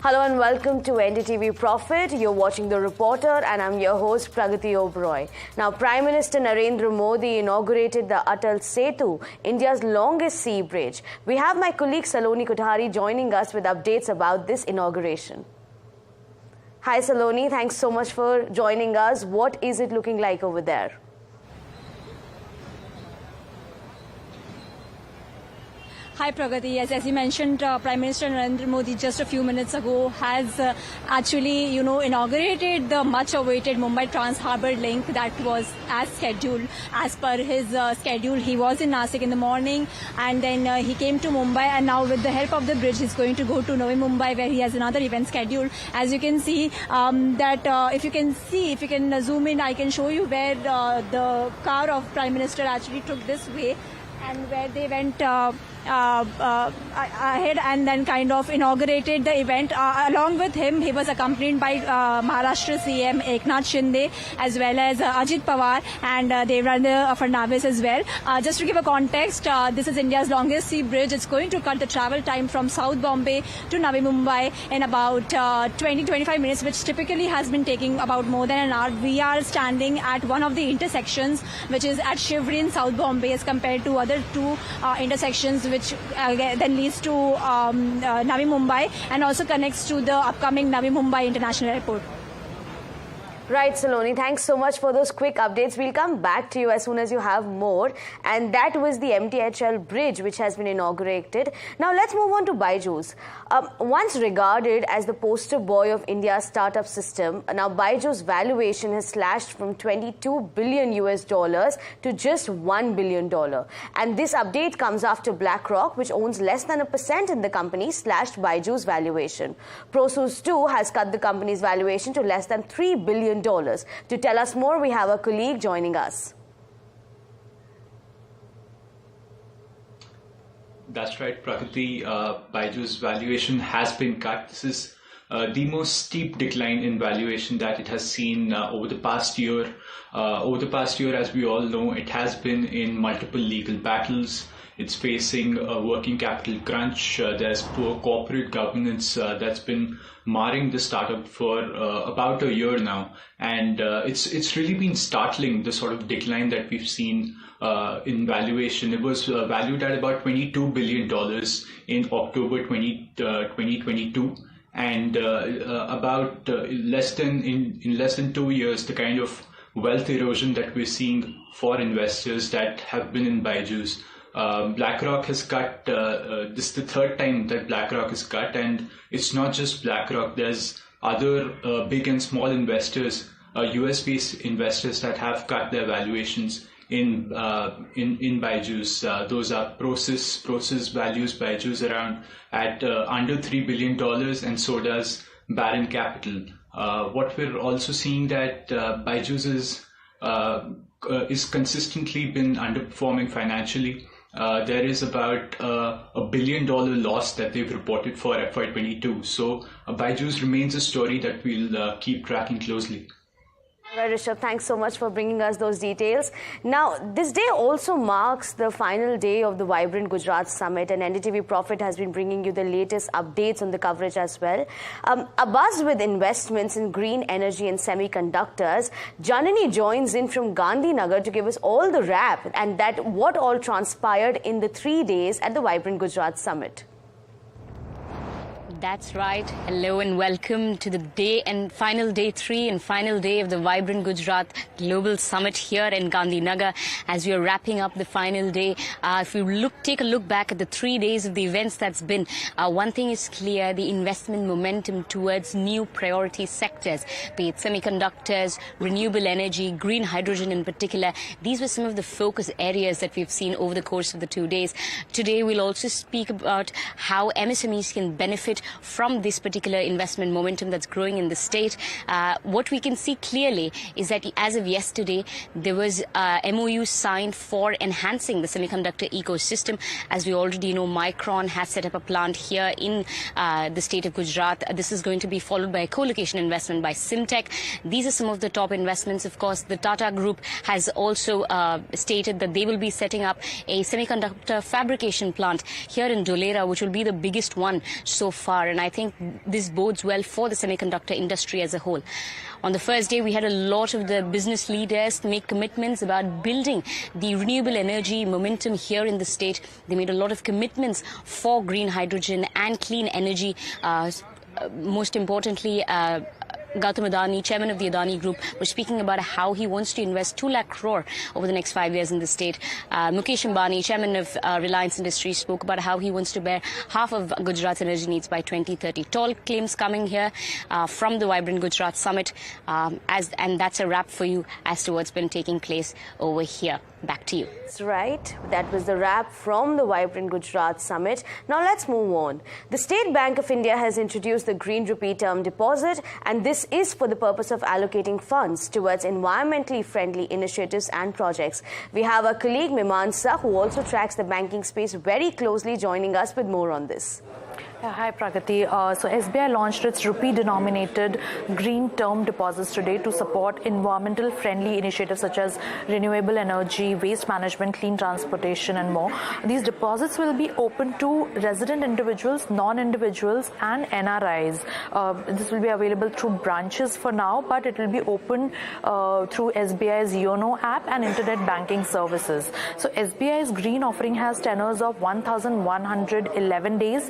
Hello and welcome to NDTV Profit. You're watching The Reporter and I'm your host Pragati Oberoi. Now, Prime Minister Narendra Modi inaugurated the Atal Setu, India's longest sea bridge. We have my colleague Saloni Kothari joining us with updates about this inauguration. Hi Saloni, thanks so much for joining us. What is it looking like over there? Hi Pragati, yes, as you mentioned, Prime Minister Narendra Modi just a few minutes ago has actually, inaugurated the much-awaited Mumbai Trans-Harbour Link that was as scheduled. As per his schedule, he was in Nasik in the morning and then he came to Mumbai, and now with the help of the bridge, he's going to go to Navi Mumbai where he has another event scheduled. As you can see, if you can zoom in, I can show you where the car of Prime Minister actually took this way and where they went ahead and then kind of inaugurated the event. Along with him, he was accompanied by Maharashtra CM Eknath Shinde as well as Ajit Pawar and Devrandra Fadnavis as well. Just to give a context, this is India's longest sea bridge. It's going to cut the travel time from South Bombay to Navi Mumbai in about 20-25 minutes, which typically has been taking about more than an hour. We are standing at one of the intersections, which is at Shivri in South Bombay, as compared to other two intersections, which then leads to Navi Mumbai and also connects to the upcoming Navi Mumbai International Airport. Right, Saloni, thanks so much for those quick updates. We'll come back to you as soon as you have more. And that was the MTHL bridge which has been inaugurated. Now let's move on to BYOS. Once regarded as the poster boy of India's startup system, now BYOS valuation has slashed from $22 billion to just $1 billion. And this update comes after BlackRock, which owns less than 1% in the company, slashed BYOS valuation. Prosus too has cut the company's valuation to less than $3 billion. To tell us more, we have a colleague joining us. That's right, Prakriti. BYOS valuation has been cut. This is the most steep decline in valuation that it has seen over the past year. As we all know, it has been in multiple legal battles. It's facing a working capital crunch. There's poor corporate governance that's been marring the startup for about a year now. And it's really been startling, the sort of decline that we've seen in valuation. It was valued at about $22 billion in October 2022. And about less than 2 years, the kind of wealth erosion that we're seeing for investors that have been in BYOS. BlackRock has cut, this is the third time that BlackRock has cut, and it's not just BlackRock. There's other big and small investors, US-based investors that have cut their valuations in BYOS. Those are Prosus values BYOS around at under $3 billion, and so does Baron Capital. What we're also seeing that BYOS is consistently been underperforming financially. There is about $1 billion loss that they've reported for FY22. So BYOS remains a story that we'll keep tracking closely. Right, Rishabh, thanks so much for bringing us those details. Now, this day also marks the final day of the Vibrant Gujarat Summit, and NDTV Profit has been bringing you the latest updates on the coverage as well. A buzz with investments in green energy and semiconductors. Janani joins in from Gandhinagar to give us all the wrap and that what all transpired in the 3 days at the Vibrant Gujarat Summit. That's right. Hello and welcome to the final day 3 and final day of the Vibrant Gujarat Global Summit here in Gandhinagar. As we are wrapping up the final day, if we take a look back at the 3 days of the events that's been, one thing is clear: the investment momentum towards new priority sectors, be it semiconductors, renewable energy, green hydrogen in particular. These were some of the focus areas that we've seen over the course of the 2 days. Today, we'll also speak about how MSMEs can benefit from this particular investment momentum that's growing in the state. What we can see clearly is that as of yesterday, there was MOU signed for enhancing the semiconductor ecosystem. As we already know, Micron has set up a plant here in the state of Gujarat. This is going to be followed by a co-location investment by Simtech. These are some of the top investments. Of course, the Tata Group has also stated that they will be setting up a semiconductor fabrication plant here in Dholera, which will be the biggest one so far far, and I think this bodes well for the semiconductor industry as a whole. On the first day, we had a lot of the business leaders make commitments about building the renewable energy momentum here in the state. They made a lot of commitments for green hydrogen and clean energy. Most importantly, Gautam Adani, chairman of the Adani Group, was speaking about how he wants to invest 2 lakh crore over the next 5 years in the state. Mukesh Ambani, chairman of Reliance Industries, spoke about how he wants to bear half of Gujarat's energy needs by 2030. Tall claims coming here from the Vibrant Gujarat Summit, and that's a wrap for you as to what's been taking place over here. Back to you. That's right. That was the wrap from the Vibrant Gujarat Summit. Now let's move on. The State Bank of India has introduced the Green Rupee Term Deposit, and this is for the purpose of allocating funds towards environmentally friendly initiatives and projects. We have our colleague Mimansa, who also tracks the banking space very closely, joining us with more on this. Hi Pragati. So SBI launched its rupee-denominated green term deposits today to support environmental friendly initiatives such as renewable energy, waste management, clean transportation and more. These deposits will be open to resident individuals, non-individuals and NRIs. This will be available through branches for now, but it will be open through SBI's YONO app and internet banking services. So SBI's green offering has tenors of 1,111 days,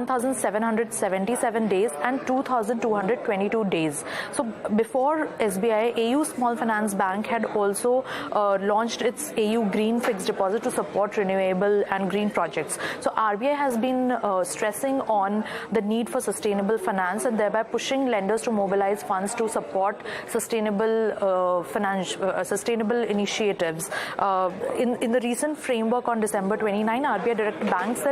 1,777 days and 2,222 days. So before SBI, AU Small Finance Bank had also launched its AU Green Fixed Deposit to support renewable and green projects. So RBI has been stressing on the need for sustainable finance and thereby pushing lenders to mobilize funds to support sustainable sustainable initiatives. In the recent framework on December 29, RBI directed banks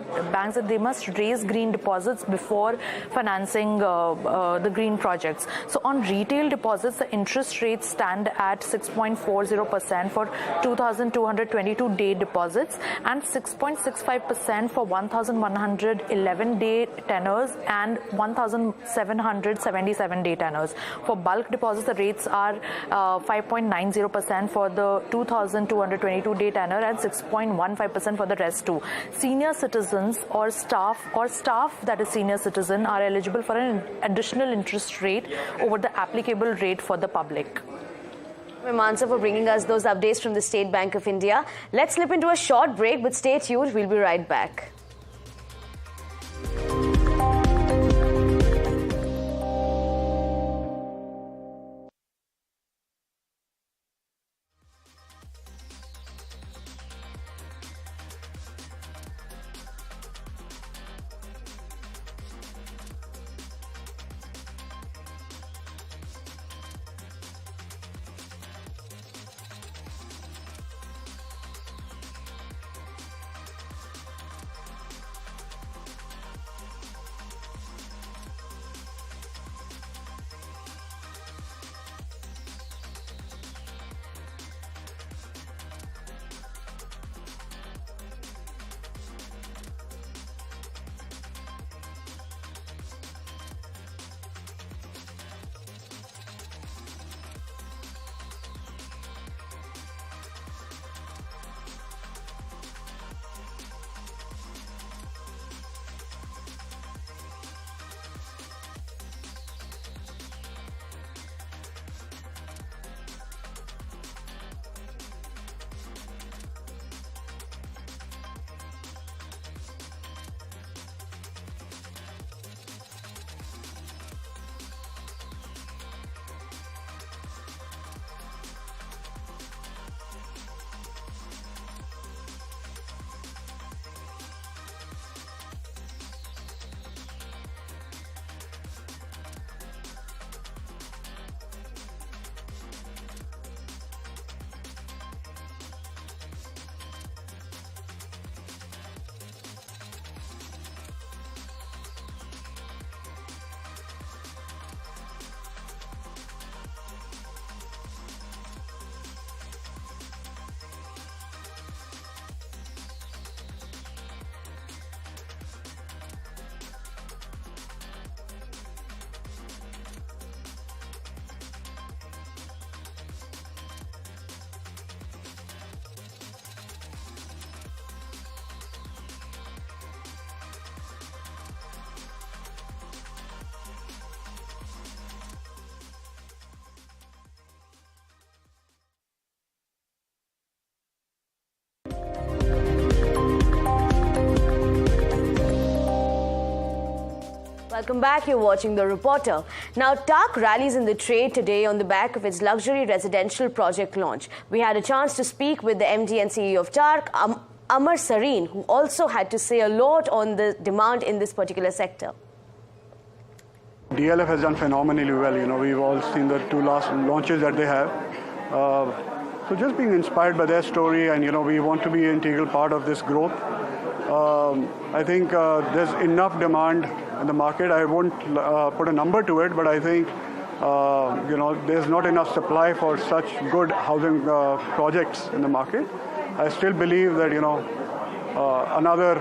that they must raise green deposits before financing the green projects. So on retail deposits, the interest rates stand at 6.40% for 2,222-day deposits and 6.65% for 1,111-day tenors and 1,777-day tenors. For bulk deposits, the rates are 5.90% for the 2,222-day tenor and 6.15% for the rest too. Senior citizens or staff that is senior citizen are eligible for an additional interest rate over the applicable rate for the public. Mimansa for bringing us those updates from the State Bank of India. Let's slip into a short break, but stay tuned. We'll be right back. Welcome back. You're watching The Reporter. Now, TARC rallies in the trade today on the back of its luxury residential project launch. We had a chance to speak with the MD and CEO of TARC, Amar, who also had to say a lot on the demand in this particular sector. DLF has done phenomenally well. We've all seen the two last launches that they have. So just being inspired by their story, and we want to be an integral part of this growth. I think there's enough demand in the market. I won't put a number to it, but I think there's not enough supply for such good housing projects in the market. I still believe that another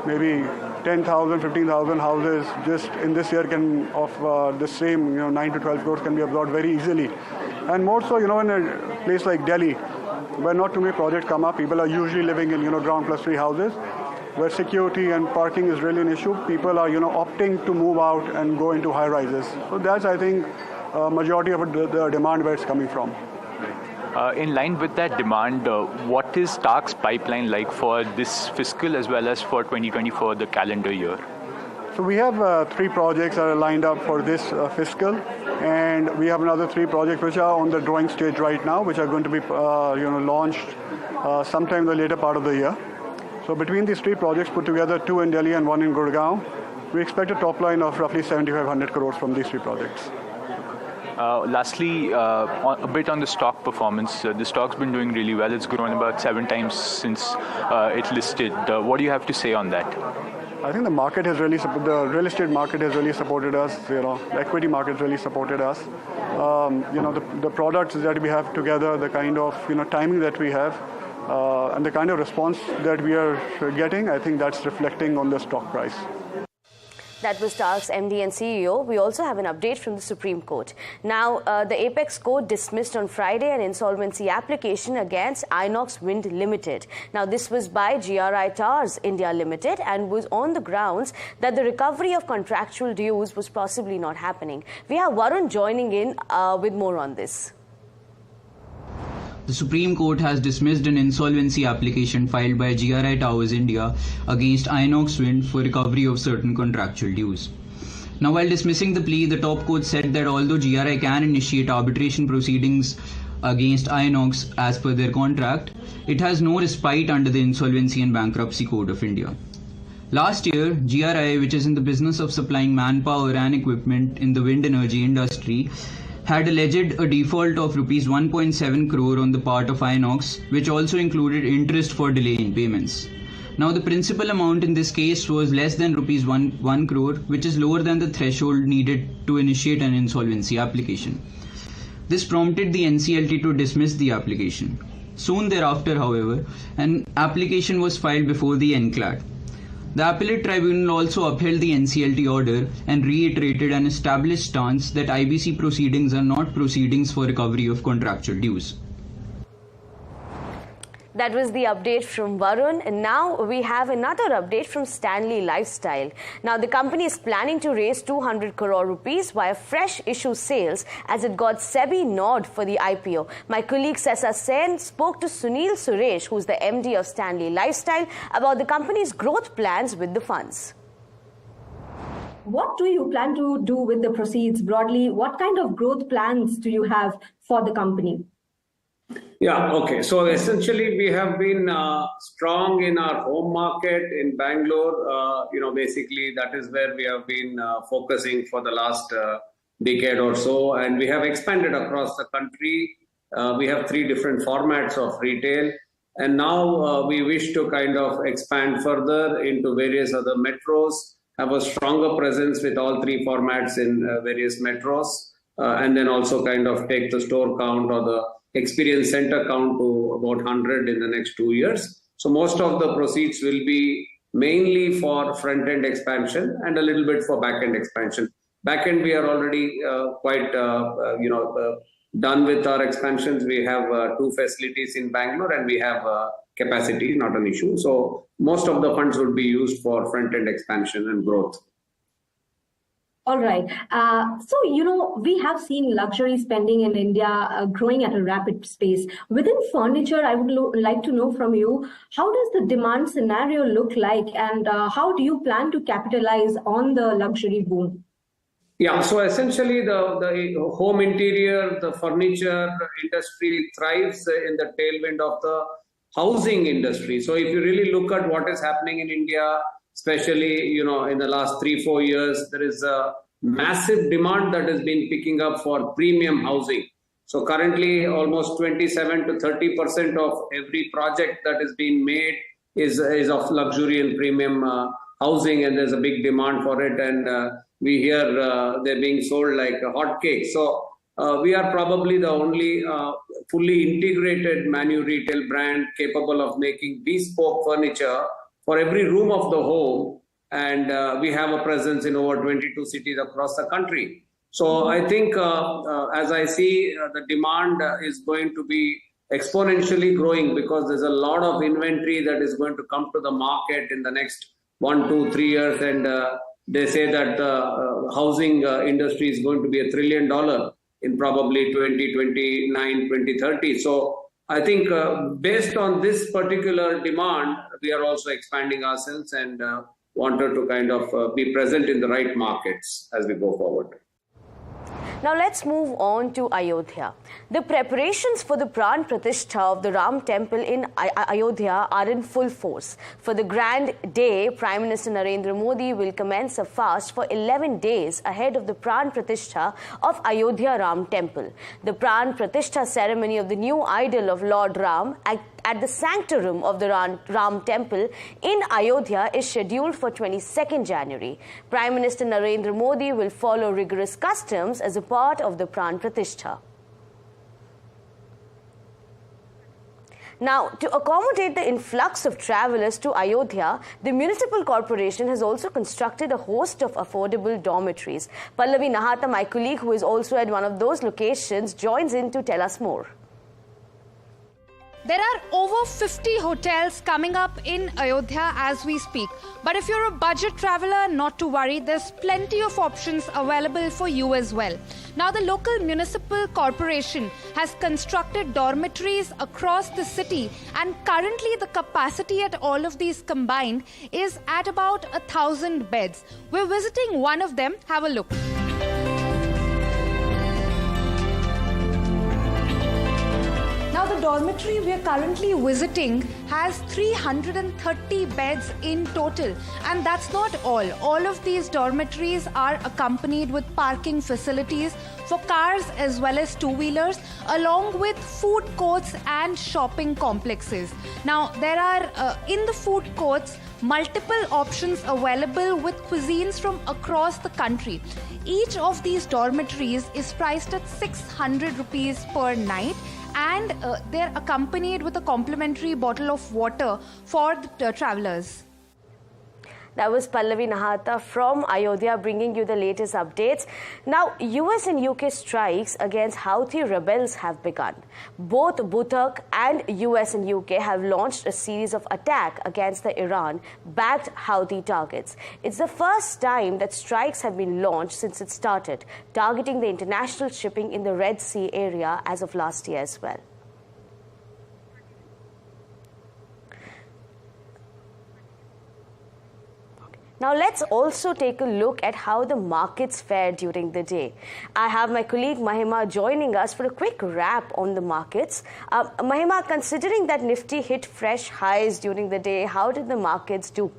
maybe 10,000, 15,000 houses just in this year can of the same 9 to 12 crores can be absorbed very easily. And more so, in a place like Delhi, where not too many projects come up, people are usually living in ground plus 3 houses, where security and parking is really an issue. People are opting to move out and go into high rises. So that's, I think, majority of the demand where it's coming from. In line with that demand, what is TARC's pipeline like for this fiscal as well as for 2024, the calendar year? So we have 3 projects that are lined up for this fiscal, and we have another 3 projects which are on the drawing stage right now, which are going to be launched sometime in the later part of the year. So between these 3 projects put together, 2 in Delhi and 1 in Gurgaon, we expect a top line of roughly 7,500 crores from these 3 projects. Lastly, a bit on the stock performance. The stock's been doing really well. It's grown about 7 times since it listed. What do you have to say on that? I think the market has really, the real estate market has really supported us. The equity market has really supported us. The products that we have together, the kind of timing that we have, and the kind of response that we are getting, I think that's reflecting on the stock price. That was TARC's MD and CEO. We also have an update from the Supreme Court. Now, the Apex Court dismissed on Friday an insolvency application against Inox Wind Limited. Now, this was by GRI Towers India Limited and was on the grounds that the recovery of contractual dues was possibly not happening. We have Varun joining in with more on this. The Supreme Court has dismissed an insolvency application filed by GRI Towers India against Inox Wind for recovery of certain contractual dues. Now, while dismissing the plea, the top court said that although GRI can initiate arbitration proceedings against Inox as per their contract, it has no respite under the Insolvency and Bankruptcy Code of India. Last year, GRI, which is in the business of supplying manpower and equipment in the wind energy industry, had alleged a default of rupees 1.7 crore on the part of Inox, which also included interest for delay in payments. Now, the principal amount in this case was less than rupees 1 crore, which is lower than the threshold needed to initiate an insolvency application. This prompted the NCLT to dismiss the application. Soon thereafter, however, an application was filed before the NCLAT. The Appellate Tribunal also upheld the NCLT order and reiterated an established stance that IBC proceedings are not proceedings for recovery of contractual dues. That was the update from Varun. And now we have another update from Stanley Lifestyle. Now, the company is planning to raise 200 crore rupees via fresh issue sales as it got SEBI nod for the IPO. My colleague Sesa Sen spoke to Sunil Suresh, who's the MD of Stanley Lifestyle, about the company's growth plans with the funds. What do you plan to do with the proceeds broadly? What kind of growth plans do you have for the company? Yeah, okay. So essentially, we have been strong in our home market in Bangalore. Basically, that is where we have been focusing for the last decade or so. And we have expanded across the country. We have 3 different formats of retail. And now we wish to kind of expand further into various other metros, have a stronger presence with all 3 formats in various metros, and then also kind of take the store count or the experience center count to about 100 in the next 2 years. So most of the proceeds will be mainly for front-end expansion and a little bit for back-end expansion. Back-end, we are already quite, done with our expansions. We have 2 facilities in Bangalore and we have capacity, not an issue. So most of the funds would be used for front-end expansion and growth. All right. So, we have seen luxury spending in India growing at a rapid pace. Within furniture, I would like to know from you, how does the demand scenario look like, and how do you plan to capitalize on the luxury boom? Yeah, so essentially the home interior, the furniture industry thrives in the tailwind of the housing industry. So if you really look at what is happening in India, especially, in the last 3-4 years, there is a massive demand that has been picking up for premium housing. So currently almost 27 to 30% of every project that is being made is of luxury and premium housing, and there's a big demand for it. And we hear they're being sold like a hotcake. So we are probably the only fully integrated Manu retail brand capable of making bespoke furniture for every room of the home, and we have a presence in over 22 cities across the country. So I think as I see, the demand is going to be exponentially growing because there's a lot of inventory that is going to come to the market in the next 1, 2, 3 years, and they say that the housing industry is going to be $1 trillion in probably 2029, 2030. So I think based on this particular demand, we are also expanding ourselves and wanted to kind of be present in the right markets as we go forward. Now let's move on to Ayodhya. The preparations for the Pran Pratishtha of the Ram temple in Ayodhya are in full force. For the grand day, Prime Minister Narendra Modi will commence a fast for 11 days ahead of the Pran Pratishtha of Ayodhya Ram temple. The Pran Pratishtha ceremony of the new idol of Lord Ram at the sanctorum of the Ram temple in Ayodhya is scheduled for 22nd January. Prime Minister Narendra Modi will follow rigorous customs as a part of the Pran Pratishtha. Now, to accommodate the influx of travellers to Ayodhya, the municipal corporation has also constructed a host of affordable dormitories. Pallavi Nahata, my colleague who is also at one of those locations, joins in to tell us more. There are over 50 hotels coming up in Ayodhya as we speak. But if you're a budget traveler, not to worry, there's plenty of options available for you as well. Now, the local municipal corporation has constructed dormitories across the city, and currently the capacity at all of these combined is at about 1,000 beds. We're visiting one of them. Have a look. Now, the dormitory we are currently visiting has 330 beds in total. And that's not all. All of these dormitories are accompanied with parking facilities for cars as well as two-wheelers, along with food courts and shopping complexes. Now, there are, in the food courts, multiple options available with cuisines from across the country. Each of these dormitories is priced at 600 rupees per night, and they're accompanied with a complimentary bottle of water for the travellers. That was Pallavi Nahata from Ayodhya bringing you the latest updates. Now, US and UK strikes against Houthi rebels have begun. Both Bhutak and US and UK have launched a series of attacks against the Iran-backed Houthi targets. It's the first time that strikes have been launched since it started, targeting the international shipping in the Red Sea area as of last year as well. Now, let's also take a look at how the markets fared during the day. I have my colleague Mahima joining us for a quick wrap on the markets. Mahima, considering that Nifty hit fresh highs during the day, how did the markets do?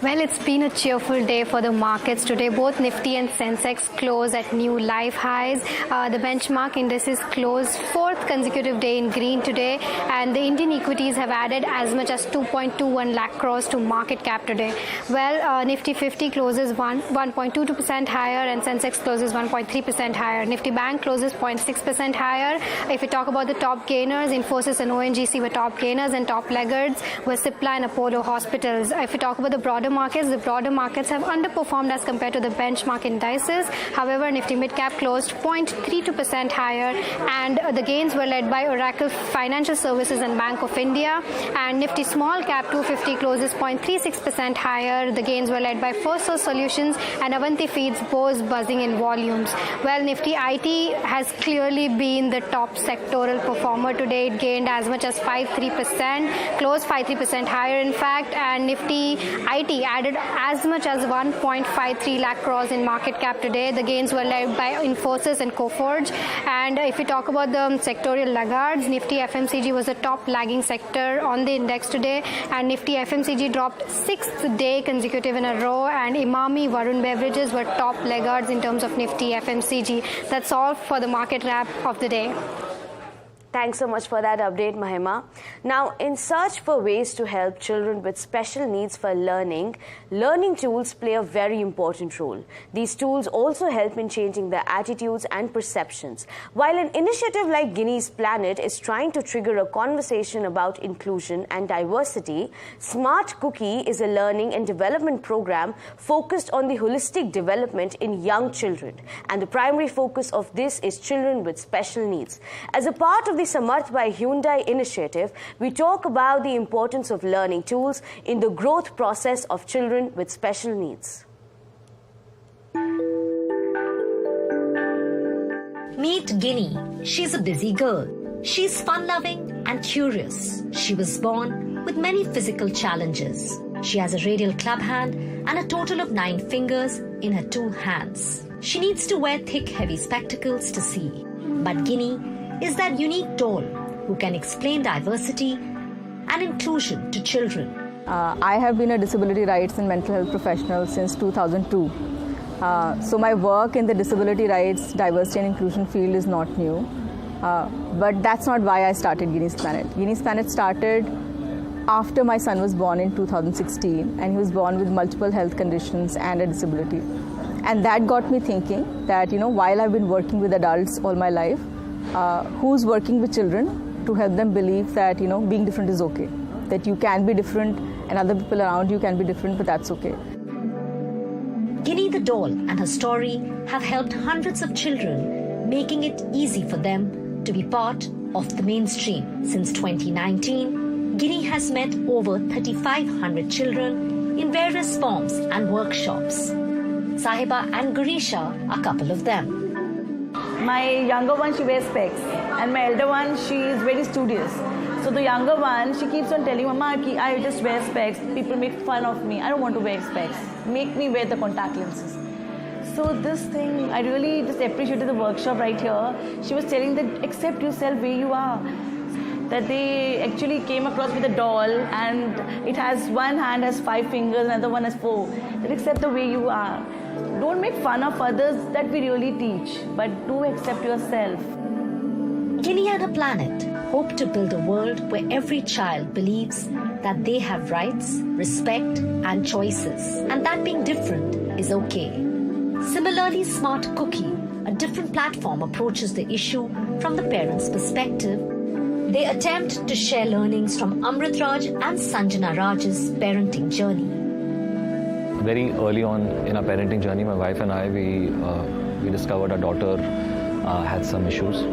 Well, it's been a cheerful day for the markets today. Both Nifty and Sensex close at new life highs. The benchmark indices closed fourth consecutive day in green today, and the Indian equities have added as much as 2.21 lakh crores to market cap today. Well, Nifty 50 closes 1.22% higher, and Sensex closes 1.3% higher. Nifty Bank closes 0.6% higher. If we talk about the top gainers, Infosys and ONGC were top gainers, and top laggards were Cipla and Apollo Hospitals. If we talk about the broader markets. The broader markets have underperformed as compared to the benchmark indices. However, Nifty Midcap closed 0.32% higher, and the gains were led by Oracle Financial Services and Bank of India. And Nifty Small Cap 250 closes 0.36% higher. The gains were led by Firstsource Solutions and Avanti Feeds, both buzzing in volumes. Well, Nifty IT has clearly been the top sectoral performer today. It gained as much as 5.3%, closed 5.3% higher in fact, and Nifty IT added as much as 1.53 lakh crores in market cap today. The gains were led by Infosys and Coforge. And if we talk about the sectorial laggards, Nifty FMCG was the top lagging sector on the index today, and Nifty FMCG dropped 6th day consecutive in a row, and Imami Varun Beverages were top laggards in terms of Nifty FMCG. That's all for the market wrap of the day. Thanks so much for that update, Mahima. Now, in search for ways to help children with special needs for learning tools play a very important role. These tools also help in changing their attitudes and perceptions. While an initiative like Guinea's Planet is trying to trigger a conversation about inclusion and diversity, Smart Cookie is a learning and development program focused on the holistic development in young children. And the primary focus of this is children with special needs. As a part of the Samarth by Hyundai initiative, we talk about the importance of learning tools in the growth process of children with special needs. Meet Guinea. She's a busy girl. She's fun-loving and curious. She was born with many physical challenges. She has a radial club hand and a total of 9 fingers in her 2 hands. She needs to wear thick, heavy spectacles to see. But Guinea is that unique doll who can explain diversity and inclusion to children. I have been a disability rights and mental health professional since 2002. So my work in the disability rights, diversity and inclusion field is not new. But that's not why I started Guinea's Planet. Guinea's Planet started after my son was born in 2016, and he was born with multiple health conditions and a disability. And that got me thinking that, while I've been working with adults all my life, who's working with children to help them believe that, being different is okay. That you can be different and other people around you can be different, but that's okay. Guinea the doll and her story have helped hundreds of children, making it easy for them to be part of the mainstream. Since 2019, Guinea has met over 3,500 children in various forms and workshops. Sahiba and Gurisha are a couple of them. My younger one, she wears specs, and my elder one, she is very studious. So the younger one, she keeps on telling, Mama, I just wear specs. People make fun of me. I don't want to wear specs. Make me wear the contact lenses. So this thing, I really just appreciated the workshop right here. She was telling that accept yourself where you are. That they actually came across with a doll, and it has one hand has 5 fingers, another one has 4. That accept the way you are. Don't make fun of others, that we really teach, but do accept yourself. Guinea and her planet hope to build a world where every child believes that they have rights, respect, and choices, and that being different is okay. Similarly, Smart Cookie, a different platform, approaches the issue from the parent's perspective. They attempt to share learnings from Amrit Raj and Sanjana Raj's parenting journey. Very early on in our parenting journey, my wife and I, we discovered our daughter had some issues.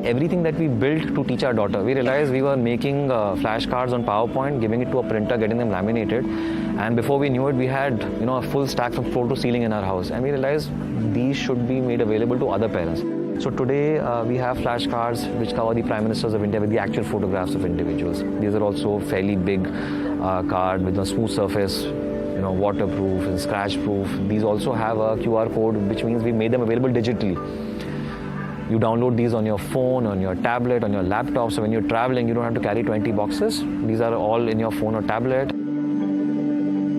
Everything that we built to teach our daughter, we realized we were making flashcards on PowerPoint, giving it to a printer, getting them laminated, and before we knew it, we had a full stack from floor to ceiling in our house, and we realized these should be made available to other parents. So today we have flashcards which cover the Prime Ministers of India with the actual photographs of individuals. These are also fairly big card with a smooth surface, waterproof and scratch proof. These also have a QR code, which means we made them available digitally. You download these on your phone, on your tablet, on your laptop, so when you're traveling you don't have to carry 20 boxes. These are all in your phone or tablet.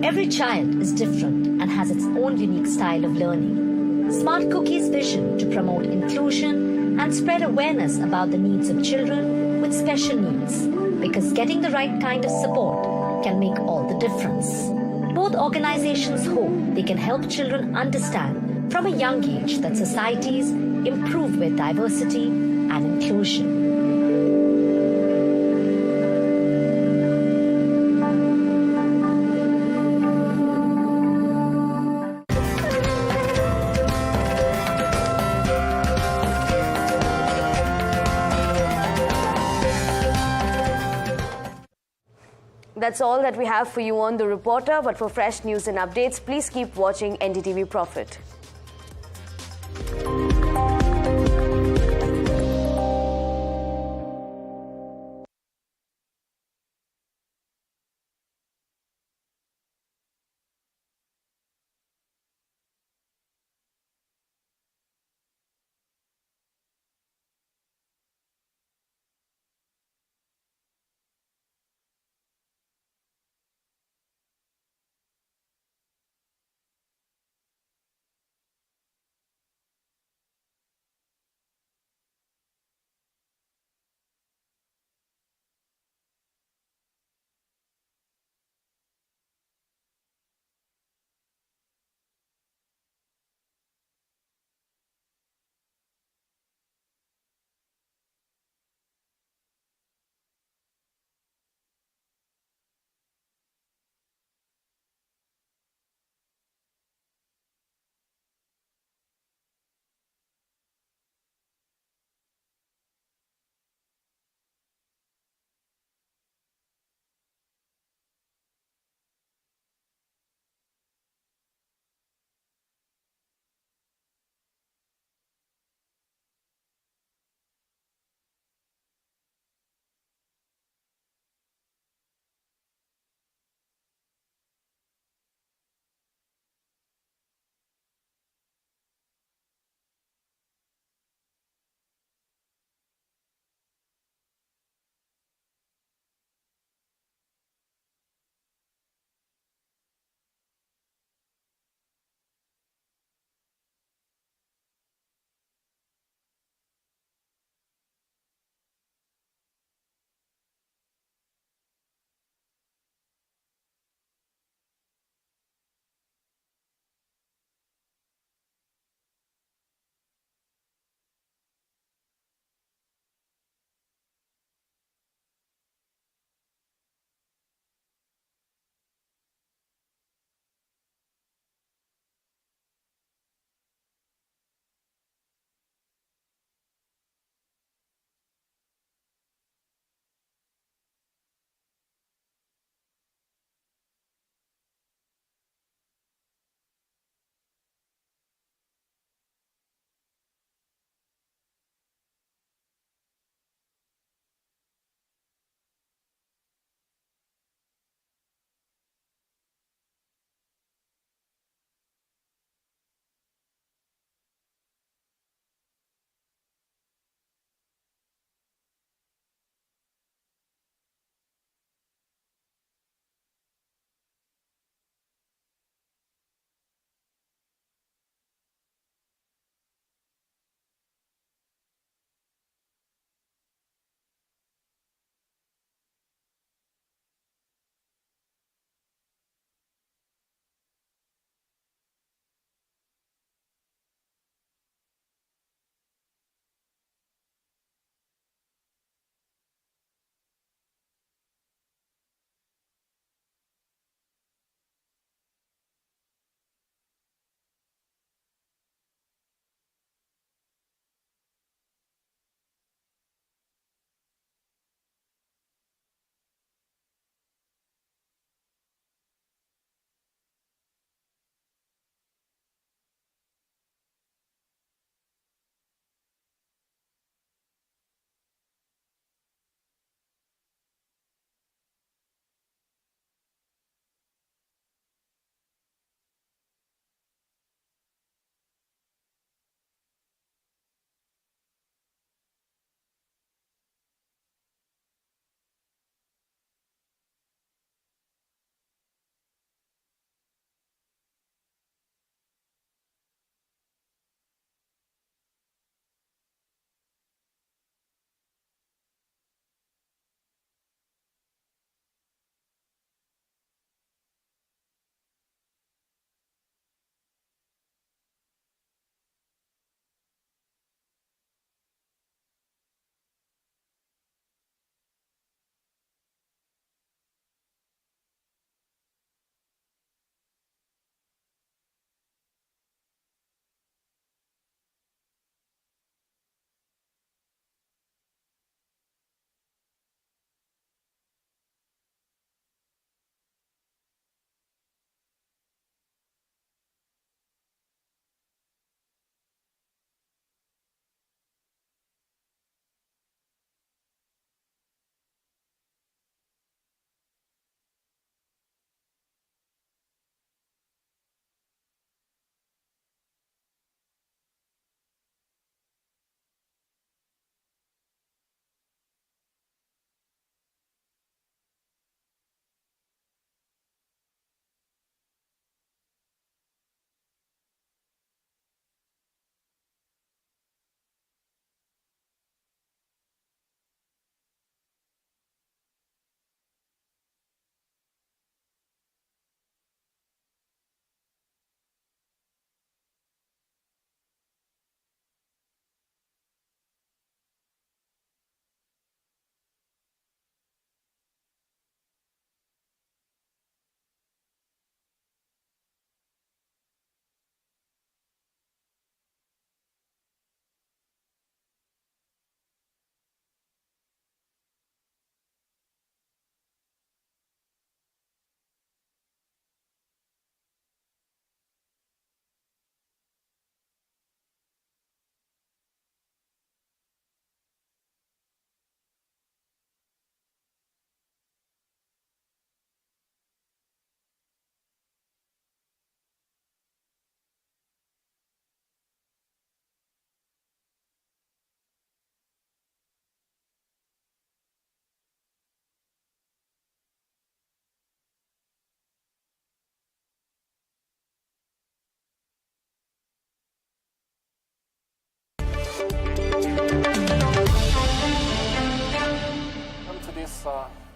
Every child is different and has its own unique style of learning. Smart Cookie's vision to promote inclusion and spread awareness about the needs of children with special needs, because getting the right kind of support can make all the difference. Both organizations hope they can help children understand from a young age that societies improve with diversity and inclusion. that's all that we have for you on The Reporter. But for fresh news and updates, please keep watching NDTV Profit.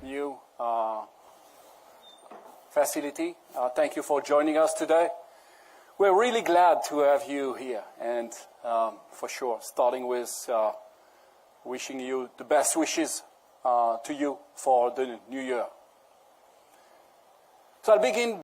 new facility. Thank you for joining us today. We're really glad to have you here, and for sure, starting with wishing you the best wishes to you for the new year. So I'll begin